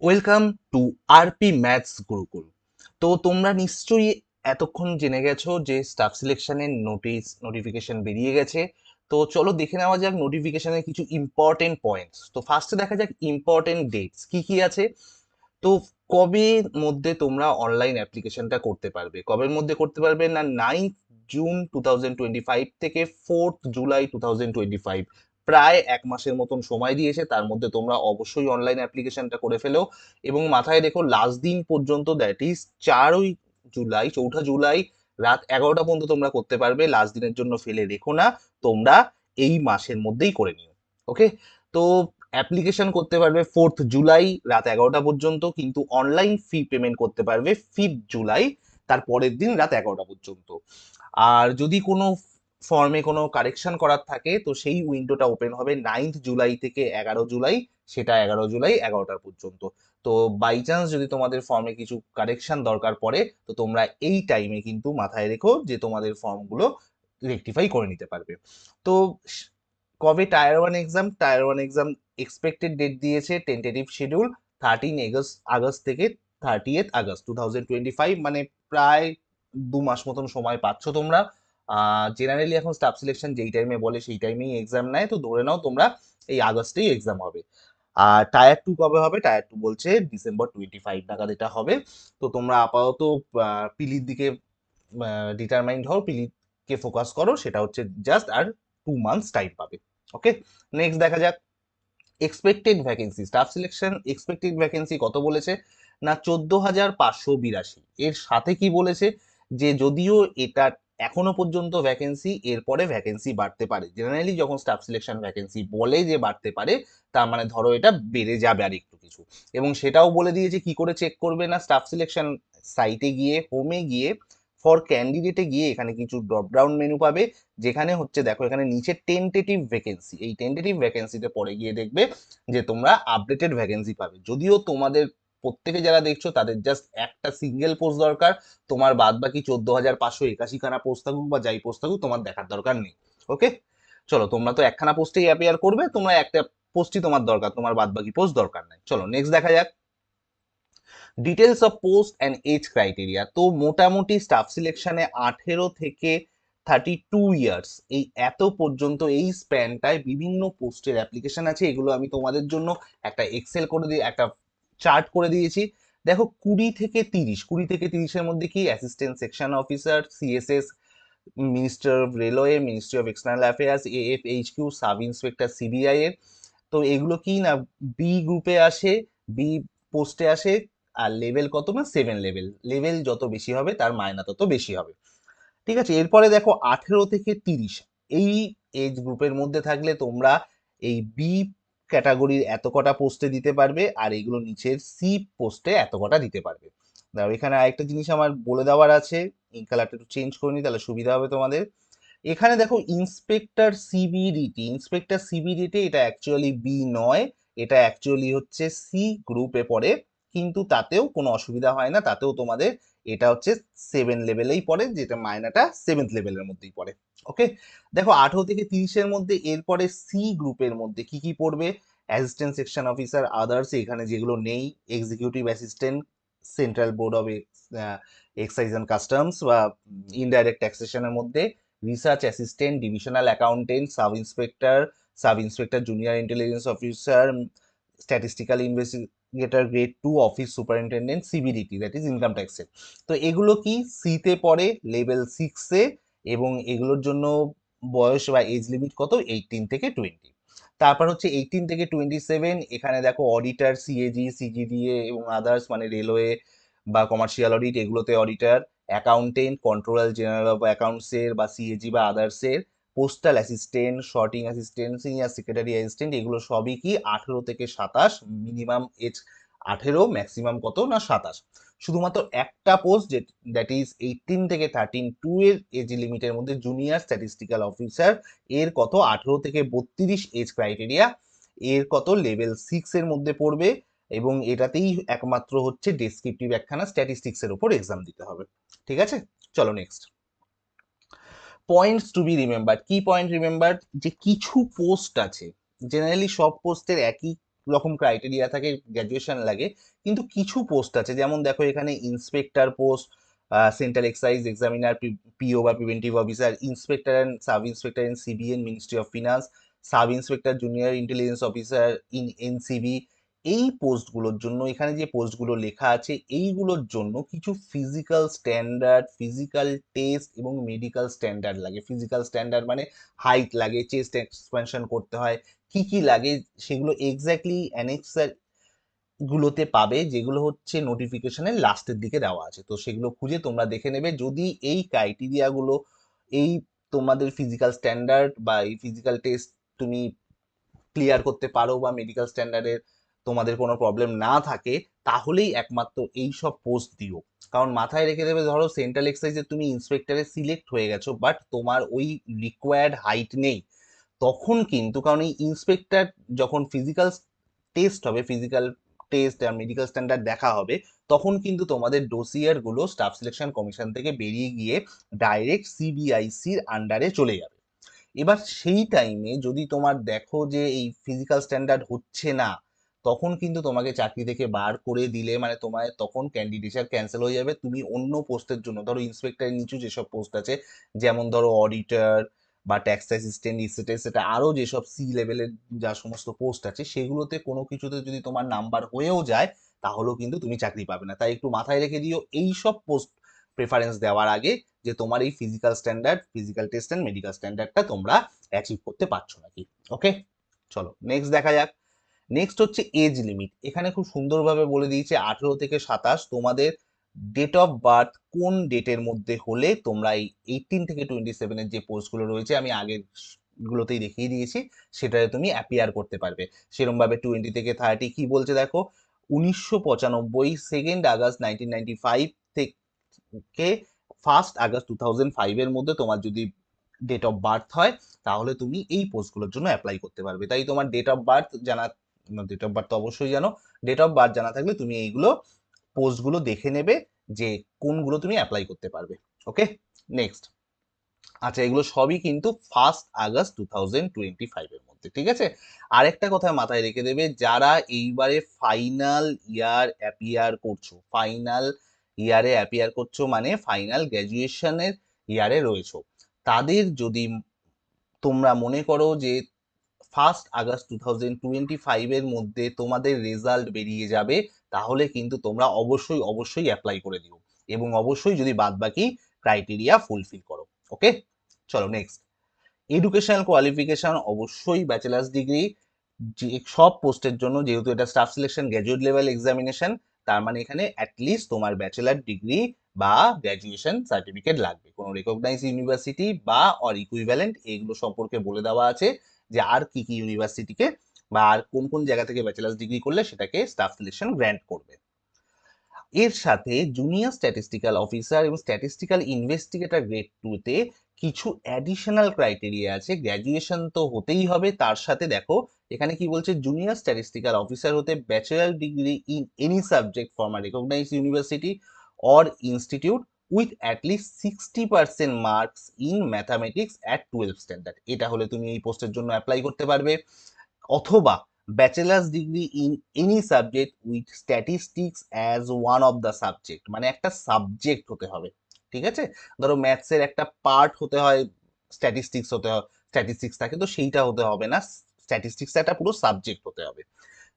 Welcome to RP maths Gurukul. তো তোমরা নিশ্চয়ই এতক্ষণ জেনে গেছো যে স্টাফ সিলেকশনের নোটিফিকেশন বেরিয়ে গেছে। তো চলো দেখে নেওয়া যাক নোটিফিকেশনের কিছু ইম্পর্টেন্ট পয়েন্টস। তো ফার্স্টে দেখা যাক ইম্পর্টেন্ট ডেটস কি কি আছে। তো কবে মধ্যে তোমরা অনলাইন অ্যাপ্লিকেশনটা করতে পারবে, কবের মধ্যে করতে পারবে না 9 জুন 2025 থেকে 4 জুলাই 2025, প্রায় এক মাসের মতন সময় দিয়েছে। তার মধ্যে তোমরা অবশ্যই অনলাইন অ্যাপ্লিকেশনটা করে ফেলো এবং মাথায় রেখো লাস্ট দিন পর্যন্ত, দ্যাট ইজ 4 জুলাই, 4 জুলাই রাত 11টা পর্যন্ত তোমরা করতে পারবে। লাস্ট দিনের জন্য ফেলে রেখো না, তোমরা এই মাসের মধ্যেই করে নিও। ওকে, তো অ্যাপ্লিকেশন করতে পারবে 4 জুলাই রাত 11টা পর্যন্ত, কিন্তু অনলাইন ফি পেমেন্ট করতে পারবে 5 জুলাই, তার পরের দিন রাত 11টা পর্যন্ত। আর যদি কোনো ফর্মে কোনো কারেকশন করার থাকে তো সেই উইন্ডোটা ওপেন হবে 9 জুলাই থেকে 11 জুলাই, সেটা 11 জুলাই 11টা পর্যন্ত। তো বাই চান্স যদি তোমাদের ফর্মে কিছু কারেকশন দরকার পড়ে তো তোমরা এই টাইমে কিন্তু মাথায় রেখো যে তোমাদের ফর্মগুলো রেকটিফাই করে নিতে পারবে। তো কবে tier one exam expected date দিয়েছে, টেন্টেটিভ শিডিউল 13 আগস্ট থেকে 30 আগস্ট 2025, মানে প্রায় 2 মাস মতন সময় পাচ্ছ তোমরা। জেনারেলি এখন স্টাফ সিলেকশন যেই টাইমে বলে সেই টাইমেই এক্সাম নেয়, তো ধরে নাও তোমরা এই আগস্টেই এক্সাম হবে। আর টায়ার 2 কবে হবে, টায়ার 2 বলছে December 25 নাগাদ এটা হবে। তো তোমরা আপাতত পিলির দিকে ডিটারমাইন্ড হও, পিলিকে ফোকাস করো, সেটা হচ্ছে জাস্ট আর 2 মান্থস টাইম পাবে। ওকে, নেক্সট দেখা যাক expected vacancy. Staff selection expected vacancy কত বলেছে না 14,582। এর সাথে কি বলেছে যে যদিও এটা এখনো পর্যন্ত ভ্যাকেন্সি, এরপরে ভ্যাকেন্সি বাড়তে পারে। জেনারেলি যখন স্টাফ সিলেকশন ভ্যাকেন্সি বলে যে বাড়তে পারে, তার মানে ধরো এটা বেড়ে যাবে আর একটু কিছু। এবং সেটাও বলে দিয়েছে কি করে চেক করবে না, স্টাফ সিলেকশন সাইটে গিয়ে, হোমে গিয়ে, ফর ক্যান্ডিডেটে গিয়ে এখানে কিছু ড্রপ ডাউন মেনু পাবে, যেখানে হচ্ছে দেখো এখানে নিচে টেন্টেটিভ ভ্যাকেন্সি, এই টেন্টেটিভ ভ্যাকেন্সিতে পরে গিয়ে দেখবে যে তোমরা আপডেটেড ভ্যাকেন্সি পাবে। যদিও তোমাদের প্রত্যেকে যারা দেখছো তাদের জাস্ট একটা সিঙ্গেল পোস্ট দরকার, তোমার বাদ বাকি 14,581 খানা পোস্ট থাকুক বা যাই পোস্ট থাকুক তোমার দেখার দরকার নেই। ওকে, চলো তোমরা তো একখানা পোস্টেই অ্যাপিয়ার করবে, তোমরা একটা পোস্টই তোমার দরকার, তোমার বাদ বাকি পোস্ট দরকার নাই। চলো নেক্সট দেখা যাক details of post and age criteria. তো মোটামুটি স্টাফ সিলেকশনে 18 থেকে 32 ইয়ার্স, এই এত পর্যন্ত এই স্প্যানটায় বিভিন্ন পোস্টের অ্যাপ্লিকেশন আছে। এগুলো আমি তোমাদের জন্য একটা এক্সেল করে দিয়ে একটা চার্ট করে দিয়েছি। দেখো 20 থেকে 30, 20 থেকে 30-এর মধ্যে কি assistant section officer, CSS, minister of railway, ministry of external affairs, AFHQ, sub inspector CBI এর। তো এগুলো কি না বি গ্রুপে আসে, বি পোস্টে আসে। আর লেভেল কত না 7 লেভেল, লেভেল যত বেশি হবে তার মায়না তত বেশি হবে। ঠিক আছে, এরপরে দেখো 18 থেকে 30, এই এজ গ্রুপের মধ্যে থাকলে তোমরা এই বি ক্যাটাগরির এত কটা পোস্টে দিতে পারবে, আর এগুলো নিচের সি পোস্টে এত কটা দিতে পারবে। দাও এখানে আরেকটা জিনিস আমার বলে দেওয়ার আছে, এই কালারটা একটু চেঞ্জ করে নিই তাহলে সুবিধা হবে তোমাদের। এখানে দেখো ইন্সপেক্টর সিবিডিটি, এটা অ্যাকচুয়ালি বি নয়, এটা অ্যাকচুয়ালি হচ্ছে সি গ্রুপে পড়ে, কিন্তু তাতেও কোনো অসুবিধা হয় না, তাতেও তোমাদের এটা হচ্ছে 7 লেভেলেই পড়ে, যেটা মায়নাটা 7th লেভেলের মধ্যেই পড়ে। ওকে, দেখো 18 থেকে 30-এর মধ্যে এরপরে সি গ্রুপের মধ্যে কি কি পড়বে, অ্যাসিস্ট্যান্ট সেকশন অফিসার, আদার্স, এখানে যেগুলো নেই, executive assistant, central board of excise and customs বা ইনডাইরেক্ট ট্যাক্সেশনের মধ্যে, research assistant, divisional accountant, sub inspector junior intelligence officer, statistical investigator grade 2, office superintendent, সিবিডিটি, that is income ট্যাক্সের। তো এগুলো কি সিতে পড়ে, লেভেল 6-এ, এবং এগুলোর জন্য বয়স বা এজ লিমিট কত 18 থেকে 20। তারপর হচ্ছে 18 থেকে 27, এখানে দেখো অডিটার, সিএজি, সিজিডিএ এবং আদার্স, মানে রেলওয়ে বা কমার্শিয়াল অডিট, এগুলোতে auditor, accountant, controller general of অ্যাকাউন্টসের বা সিএজি বা আদার্সের, postal assistant, sorting assistant, senior secretary assistant, এগুলো সবই কি 18 থেকে 27, মিনিমাম এজ 18, ম্যাক্সিমাম কত না 27। শুধুমাত্র একটা পোস্ট, যে দ্যাট ইজ 18 থেকে 32 এর এজ লিমিটের মধ্যে, জুনিয়র স্ট্যাটিস্টিক্যাল অফিসার, এর কত 18 থেকে 32 এজ ক্রাইটেরিয়া, এর কত লেভেল 6 এর মধ্যে পড়বে, এবং এটাতেই একমাত্র হচ্ছে ডেসক্রিপটিভ একখানা স্ট্যাটিস্টিক্স এর উপর এক্সাম দিতে হবে। ঠিক আছে, চলো next points two B remember. কি পয়েন্ট রিমেম্বার, যে কিছু পোস্ট আছে, জেনারেলি সব পোস্টের একই রকম ক্রাইটেরিয়া থাকে, গ্র্যাজুয়েশন লাগে, কিন্তু কিছু পোস্ট আছে, যেমন দেখো এখানে inspector post, central excise examiner, PO বা preventive officer, inspector and sub inspector in CBN ministry of finance, sub inspector junior intelligence officer in NCB. এই পোস্টগুলোর জন্য এখানে যে পোস্টগুলো লেখা আছে এইগুলোর জন্য কিছু ফিজিক্যাল স্ট্যান্ডার্ড, ফিজিক্যাল টেস্ট এবং মেডিকেল স্ট্যান্ডার্ড লাগে। ফিজিক্যাল স্ট্যান্ডার্ড মানে হাইট লাগে, চেস্ট এক্সপানশন করতে হয়, কি কি লাগে সেগুলো এক্স্যাক্টলি অ্যানেক্সার গুলোতে পাবে, যেগুলো হচ্ছে নোটিফিকেশনের লাস্টের দিকে দেওয়া আছে। তো সেগুলো খুঁজে তোমরা দেখে নেবে। যদি এই ক্রাইটেরিয়া গুলো, এই তোমাদের ফিজিক্যাল স্ট্যান্ডার্ড বা এই ফিজিক্যাল টেস্ট তুমি ক্লিয়ার করতে পারো বা মেডিকেল স্ট্যান্ডার্ডের তোমাদের কোনো প্রবলেম না থাকে, তাহলেই একমাত্র এই সব পোস্ট দিও। কারণ মাথায় রেখে দেবে, ধরো সেন্ট্রাল এক্সাইজে তুমি ইন্সপেক্টরে সিলেক্ট হয়ে গেছো, বাট তোমার ওই রিকোয়ার্ড হাইট নেই, তখন কিন্তু, কারণ এই ইন্সপেক্টর যখন ফিজিক্যাল টেস্ট হবে, ফিজিক্যাল টেস্ট আর মেডিকেল স্ট্যান্ডার্ড দেখা হবে, তখন কিন্তু তোমাদের ডোসিয়ার গুলো স্টাফ সিলেকশন কমিশন থেকে বেরিয়ে গিয়ে ডাইরেক্ট সিবিআইসির আন্ডারে চলে যাবে। এবার সেই টাইমে যদি তোমার দেখো যে এই ফিজিক্যাল স্ট্যান্ডার্ড হচ্ছে না, তখন কিন্তু তোমাকে চাকরি থেকে বার করে দিলে মানে তোমার তখন ক্যান্ডিডেচার ক্যান্সেল হয়ে যাবে। তুমি অন্য পোস্টের জন্য, ধরো ইন্সপেক্টরের নিচু যেসব পোস্ট আছে, যেমন ধরো অডিটর বা ট্যাক্স অ্যাসিস্ট্যান্ট, ইসেটে সেটা আরো যেসব সি লেভেলের যা সমস্ত পোস্ট আছে, সেগুলোতে কোনো কিছুতে যদি তোমার নাম্বার হয়েও যায়, তাহলেও কিন্তু তুমি চাকরি পাবে না। তাই একটু মাথায় রেখে দিও এই সব পোস্ট প্রেফারেন্স দেওয়ার আগে, যে তোমার এই physical standard, physical test and medical স্ট্যান্ডার্ডটা তোমরা অ্যাচিভ করতে পারছো নাকি। ওকে, চলো নেক্সট দেখা যাক। নেক্সট হচ্ছে এজ লিমিট। এখানে খুব সুন্দরভাবে বলে দিয়েছে 18 থেকে 27 তোমাদের ডেট অফ বার্থ কোন ডেটের মধ্যে হলে তোমরা এই 18 থেকে 27-এর যে পোস্টগুলো রয়েছে, আমি আগের গুলোতেই দেখিয়ে দিয়েছি, সেটাতে তুমি অ্যাপিয়ার করতে পারবে। সেরকম ভাবে 20 থেকে 30 কি বলছে দেখো, 1995, 2 আগস্ট 1995 থেকে 1 আগস্ট 2005-এর মধ্যে তোমার যদি ডেট অফ বার্থ হয়, তাহলে তুমি এই পোস্টগুলোর জন্য অ্যাপ্লাই করতে পারবে। তাই তোমার ডেট অফ বার্থ জানা, ডেট অফ বার্থ তো অবশ্যই জানো, ডেট অফ বার্থ জানা থাকলে তুমি এইগুলো পোস্টগুলো দেখে নেবে যে কোনগুলো তুমি অ্যাপ্লাই করতে পারবে। ওকে, নেক্সট। আচ্ছা, এগুলো সবই কিন্তু 1 আগস্ট 2025-এর মধ্যে, ঠিক আছে। আরেকটা কথা মাথায় রেখে দেবে, যারা এইবারে ফাইনাল ইয়ার অ্যাপিয়ার করছো, ফাইনাল ইয়ারে অ্যাপিয়ার করছো মানে ফাইনাল গ্র্যাজুয়েশনের ইয়ারে রয়েছো, তাদের যদি তোমরা মনে করো যে 1 আগস্ট 2025-এর মধ্যে তোমাদের রেজাল্ট বেরিয়ে যাবে, তাহলে কিন্তু তোমরা অবশ্যই অবশ্যই অ্যাপ্লাই করে দিও, এবং অবশ্যই যদি বাদবাকি ক্রাইটেরিয়া ফুলফিল করো। ওকে, চলো নেক্সট। এডুকেশনাল কোয়ালিফিকেশন অবশ্যই ব্যাচেলার্স ডিগ্রি, যে সব পোস্টের জন্য, যেহেতু এটা staff selection graduate level examination, তার মানে এখানে অ্যাটলিস্ট তোমার ব্যাচেলার ডিগ্রি বা গ্র্যাজুয়েশন সার্টিফিকেট লাগবে। কোনো রেকগনাইজ ইউনিভার্সিটি বা অর ইকুইভ্যালেন্ট এগুলো সম্পর্কে বলে দেওয়া আছে, যে আর কি কি ইউনিভার্সিটিকে বা আর কোন কোন জায়গা থেকে ব্যাচেলার্স ডিগ্রি করলে সেটাকে স্টাফ সিলেকশন গ্র্যান্ট করবে। এর সাথে জুনিয়র স্ট্যাটিস্টিক্যাল অফিসার এবং স্ট্যাটিস্টিক্যাল ইনভেস্টিগেটর গ্রেড 2-তে কিছু অ্যাডিশনাল ক্রাইটেরিয়া আছে। গ্র্যাজুয়েশন তো হতেই হবে, তার সাথে দেখো এখানে কি বলছে, জুনিয়র স্ট্যাটিস্টিক্যাল অফিসার হতে bachelor degree in any subject from a recognise university or institute with at least 60% marks in mathematics at 12 standard. এটা হলে তুমি এই পোস্টের জন্য অ্যাপ্লাই করতে পারবে। অথবা bachelors degree in any subject with statistics as one of the subject, মানে একটা সাবজেক্ট হতে হবে, ঠিক আছে। ধরো ম্যাথসের একটা পার্ট হতে হয়, স্ট্যাটিস্টিক্স হতে হয়, স্ট্যাটিস্টিক্স থাকে তো সেইটা হতে হবে না, স্ট্যাটিস্টিক্স একটা পুরো সাবজেক্ট হতে হবে।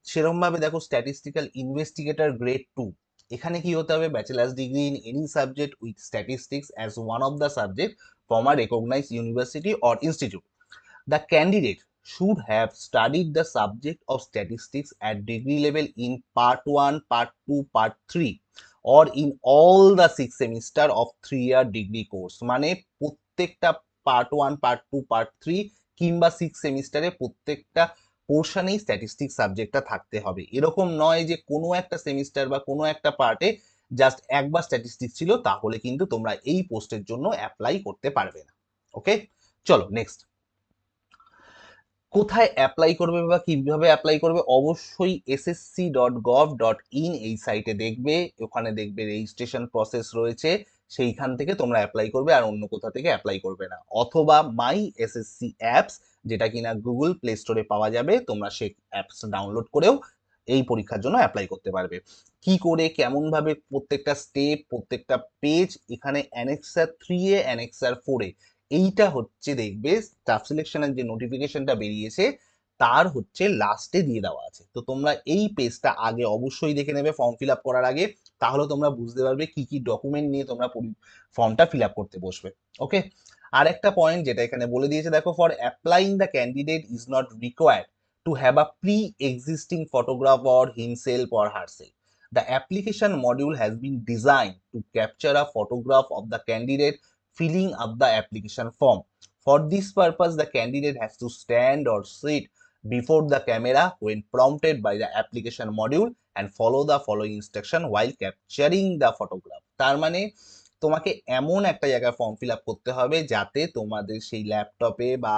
সেরকম ভাবে দেখো স্ট্যাটিস্টিক্যাল ইনভেস্টিগেটর গ্রেড 2, এখানে কি হতে হবে, bachelors degree in any subject with statistics as one of the subject from a recognise university or institute. The candidate should have studied the subject of statistics at degree level in part 1, part 2, part 3 or in all the 6 semester of 3-year degree course। মানে প্রত্যেকটা part 1, part 2, part 3 কিংবা 6 সেমিস্টারে প্রত্যেকটা পোর্শনেই statistics সাবজেক্টটা থাকতে হবে। এরকম নয় যে কোনো একটা সেমিস্টার বা কোনো একটা পার্টে জাস্ট একবার স্ট্যাটিস্টিক্স ছিল, তাহলে কিন্তু তোমরা এই পোস্টের জন্য অ্যাপ্লাই করতে পারবে না। ওকে, চলো নেক্সট। কোথায় অ্যাপ্লাই করবে বা কিভাবে অ্যাপ্লাই করবে, অবশ্যই ssc.gov.in এই সাইটে দেখবে, ওখানে দেখবে রেজিস্ট্রেশন প্রসেস রয়েছে, সেইখান থেকে তোমরা অ্যাপ্লাই করবে, আর অন্য কোথা থেকে অ্যাপ্লাই করবে না। অথবা মাই এসএসসি অ্যাপস, যেটা কিনা গুগল প্লে স্টোরে পাওয়া যাবে, তোমরা সেই অ্যাপস ডাউনলোড করেও এই পরীক্ষার জন্য অ্যাপ্লাই করতে পারবে। কি করে কেমন ভাবে প্রত্যেকটা স্টেপ, প্রত্যেকটা পেজ, এখানে অ্যানেক্সার 3 এ অ্যানেক্সার 4 এ এইটা হচ্ছে দেখবে স্টাফ সিলেকশনের যে নোটিফিকেশনটা বেরিয়েছে তার হচ্ছে লাস্টে দিয়ে দেওয়া আছে। তো তোমরা এই পেজটা আগে অবশ্যই দেখে নেবে ফর্ম ফিল আপ করার আগে, তাহলে তোমরা বুঝতে পারবে কি কি ডকুমেন্ট নিয়ে তোমরা ফর্মটা ফিল আপ করতে বসবে। ওকে, আর একটা পয়েন্ট যেটা এখানে বলে দিয়েছে দেখো, for applying the candidate is not required to have a pre-existing photograph or himself or herself. The application module has been designed to capture a photograph of the candidate filling up the application form. For this purpose, the candidate has to stand or sit before the camera when prompted by the application module and follow the following instruction while capturing the photograph. তার মানে তোমাকে এমন একটা জায়গায় form fill up করতে হবে যাতে তোমাদের সেই ল্যাপটপে বা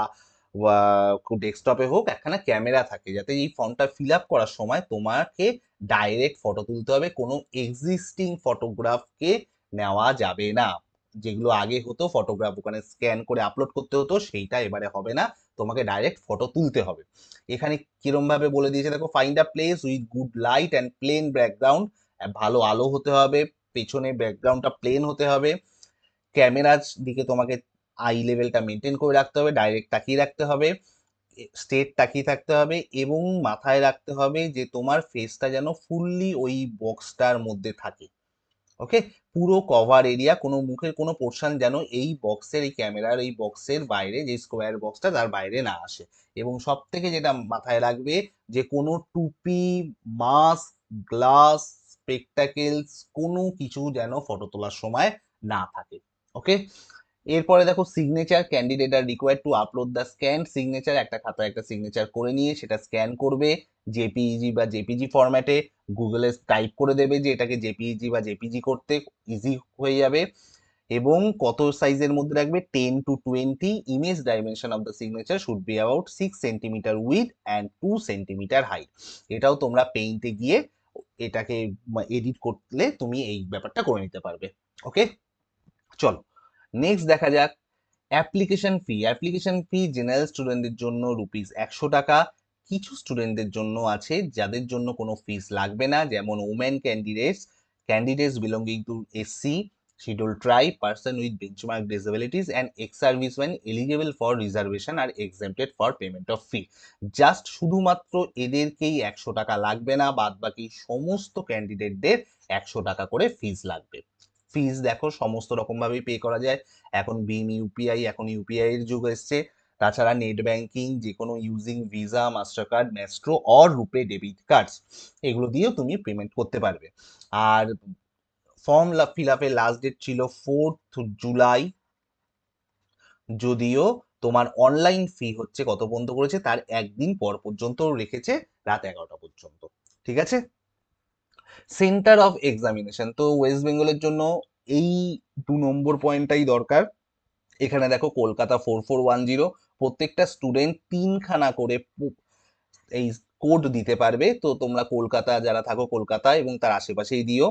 ডেস্কটপে হোক একখানা ক্যামেরা থাকে, যাতে এই ফর্মটা ফিল আপ করার সময় তোমাকে ডাইরেক্ট ফটো তুলতে হবে, কোনো এক্সিস্টিং ফটোগ্রাফকে নেওয়া যাবে না। যেগুলো আগে হতো ফটোগ্রাফ ওখানে স্ক্যান করে আপলোড করতে হতো, সেইটা এবারে হবে না, তোমাকে ডাইরেক্ট ফটো তুলতে হবে। এখানে কিরম ভাবে বলে দিয়েছে দেখো, find a place with good light and plain background, ভালো আলো হতে হবে, পেছনে ব্যাকগ্রাউন্ডটা প্লেন হতে হবে, ক্যামেরার দিকে তোমাকে আই লেভেলটা মেনটেন করে রাখতে হবে, ডাইরেক্ট তাকিয়ে রাখতে হবে, স্ট্রেট তাকিয়ে থাকতে হবে, এবং মাথায় রাখতে হবে যে তোমার ফেসটা যেন ফুললি ওই বক্সটার মধ্যে থাকে। ওকে, পুরো কভার এরিয়া, কোনো মুখের কোনো পোর্শন যেন এই বক্সের, এই ক্যামেরার এই বক্সের বাইরে, যে স্কোয়ার বক্সটা তার বাইরে না আসে। এবং সব থেকে যেটা মাথায় রাখবে যে কোনো টুপি, মাস্ক, গ্লাস, স্পেকটাকেলস কোনো কিছু যেন ফটো তোলার সময় না থাকে। ওকে, এরপরে দেখো signature, candidate R required to upload the scan signature, একটা খাতায় একটা সিগনেচার করে নিয়ে সেটা স্ক্যান করবে জেপিইজি বা জেপিজি ফরম্যাটে, গুগলে টাইপ করে দেবে যে এটাকে জেপিইজি বা জেপিজি করতে ইজি হয়ে যাবে। এবং কত সাইজের মধ্যে রাখবে, 10 to 20, image dimension of the signature should be about 6 centimetre with and 2 centimetre height. এটাও তোমরা পেইন্টে গিয়ে এটাকে এডিট করলে তুমি এই ব্যাপারটা করে নিতে পারবে। ওকে, চলো নেক্সট দেখা যাক application fee. Application fee general স্টুডেন্টদের জন্য ₹100, কিছু স্টুডেন্টদের জন্য আছে যাদের জন্য কোনো ফিস লাগবে না, যেমন women candidates, candidates belonging to SC, schedule tribe, person with benchmark disabilities and ex serviceman eligible for reservation are exempted for payment of fee. Just শুধুমাত্র এদেরকেই £100 লাগবে না, বাদ বাকি সমস্ত ক্যান্ডিডেটদের £100 করে ফিস লাগবে। ফিস দেখো সমস্ত রকম ভাবেই পে করা যায়, এখন ভীম ইউপিআই, এখন ইউপিআই এর যুগ এসছে, তাছাড়া নেট ব্যাংকিং, যে কোনো using visa, master card, Maestro or RuPay debit cards, এগুলো দিয়েও তুমি পেমেন্ট করতে পারবে। আর ফর্ম ফিল আপের লাস্ট ডেট ছিল 4th জুলাই, যদিও তোমার অনলাইন ফি হচ্ছে কত পর্যন্ত করেছে, তার একদিন পর পর্যন্ত রেখেছে, রাত 11টা পর্যন্ত। ঠিক আছে, সেন্টার অফ এক্সামিনেশন, তো ওয়েস্ট বেঙ্গলের জন্য এই 2 নম্বর পয়েন্টটাই দরকার। এখানে দেখো কলকাতা 4410, প্রত্যেকটা স্টুডেন্ট 3খানা করে এই কোড দিতে পারবে। তো তোমরা কলকাতা যারা থাকো কলকাতা এবং তার আশেপাশেই দিও,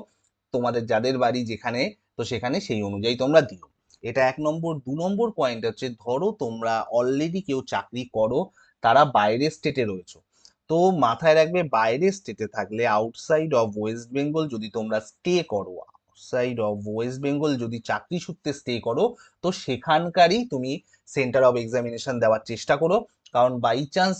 তোমাদের যাদের বাড়ি যেখানে, তো সেখানে সেই অনুযায়ী তোমরা দিও। এটা 1 নম্বর। 2 নম্বর পয়েন্ট হচ্ছে, ধরো তোমরা অলরেডি কেউ চাকরি করো, তারা বাইরের স্টেটে রয়েছে, তো মাথায় রাখবে বাইরের স্টেটে থাকলে, আউটসাইড অফ ওয়েস্ট বেঙ্গল যদি তোমরা স্টে করো, আউটসাইড অফ ওয়েস্ট বেঙ্গল যদি চাকরি সূত্রে স্টে করো, তো সেখানকারই তুমি সেন্টার অফ এক্সামিনেশন দেওয়ার চেষ্টা করো। কারণ বাই চান্স,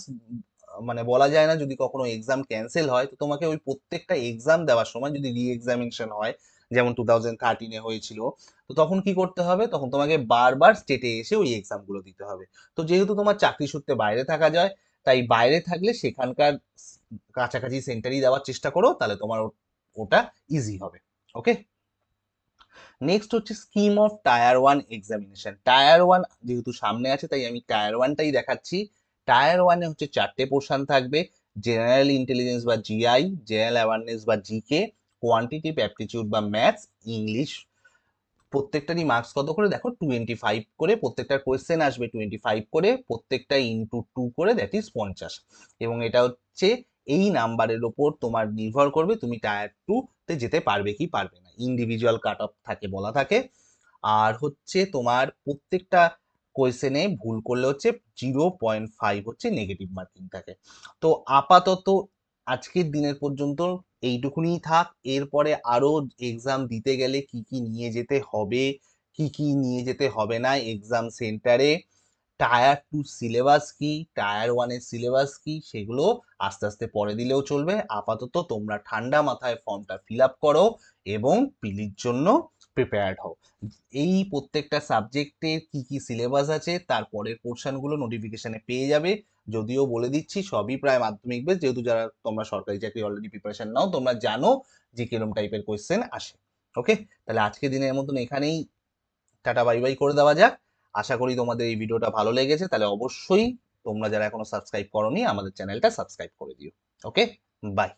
মানে বলা যায় না, যদি কখনো এক্সাম ক্যান্সেল হয়, তো তোমাকে ওই প্রত্যেকটা এক্সাম দেওয়ার সময় যদি রি এক্সামিনেশন হয়, যেমন 2013-এ হয়েছিল, তো তখন কি করতে হবে, তখন তোমাকে বারবার স্টেটে এসে ওই এক্সামগুলো দিতে হবে। তো যেহেতু তোমার চাকরি সূত্রে বাইরে থাকা যায়, তাই বাইরে থাকলে সেখানকার কাছাকাছি সেন্টারই দেওয়ার চেষ্টা করো, তাহলে তোমার ওটা ইজি হবে। ওকে, নেক্সট হচ্ছে scheme of tyre 1 examination. Tyre 1 যেহেতু সামনে আছে, তাই আমি টায়ার 1টাই দেখাচ্ছি। টায়ার 1-এ হচ্ছে 4টে পোর্শন থাকবে, জেনারেল ইন্টেলিজেন্স বা জিআই, জেনারেল অ্যাওয়ারনেস বা জিকে, কোয়ান্টিটিভ অ্যাপটিটিউড বা ম্যাথস, ইংলিশ। প্রত্যেকটারই মার্কস কত করে দেখো, 25 করে, প্রত্যেকটার কোয়েশ্চেন আসবে 25 করে, প্রত্যেকটা ইন্টু 2 করে, দ্যাট ইজ 50। এবং এটা হচ্ছে এই নাম্বারের ওপর তোমার নির্ভর করবে তুমি টায়ার 2-তে যেতে পারবে কি পারবে না, ইন্ডিভিজুয়াল কাট অফ থাকে, বলা থাকে। আর হচ্ছে তোমার প্রত্যেকটা কোয়েশ্চেনে ভুল করলে হচ্ছে 0.5 হচ্ছে নেগেটিভ মার্কিং থাকে। তো আপাতত আজকের দিনের পর্যন্ত এইটুকুনি থাক। এরপরে আরো এক্সাম দিতে গেলে কি কি নিয়ে যেতে হবে, কি কি নিয়ে যেতে হবে না এক্সাম সেন্টারে, টায়ার 2 সিলেবাস কি, টায়ার 1 এর সিলেবাস কি, সেগুলো আস্তে আস্তে পরে দিলেও চলবে। আপাতত তোমরা ঠান্ডা মাথায় ফর্মটা ফিল আপ করো এবং পিলির জন্য প্রিপেয়ার্ড হও। এই প্রত্যেকটা সাবজেক্টের কি কি সিলেবাস আছে তার পরের পোর্শনগুলো নোটিফিকেশনে পেয়ে যাবে। যদিও বলে দিচ্ছি সবই প্রায় মাধ্যমিক বেস, যেহেতু যারা তোমরা সরকারি চাকরি অলরেডি প্রিপারেশন নাও তোমরা জানো যে কিরকম টাইপের কোয়েশ্চেন আসে। ওকে, তাহলে আজকের দিনের মতন এখানেই টাটা বাই বাই করে দেওয়া যাক। আশা করি তোমাদের এই ভিডিওটা ভালো লেগেছে, তাহলে অবশ্যই তোমরা যারা এখনো সাবস্ক্রাইব করোনি আমাদের চ্যানেলটা সাবস্ক্রাইব করে দিও। ওকে, বাই।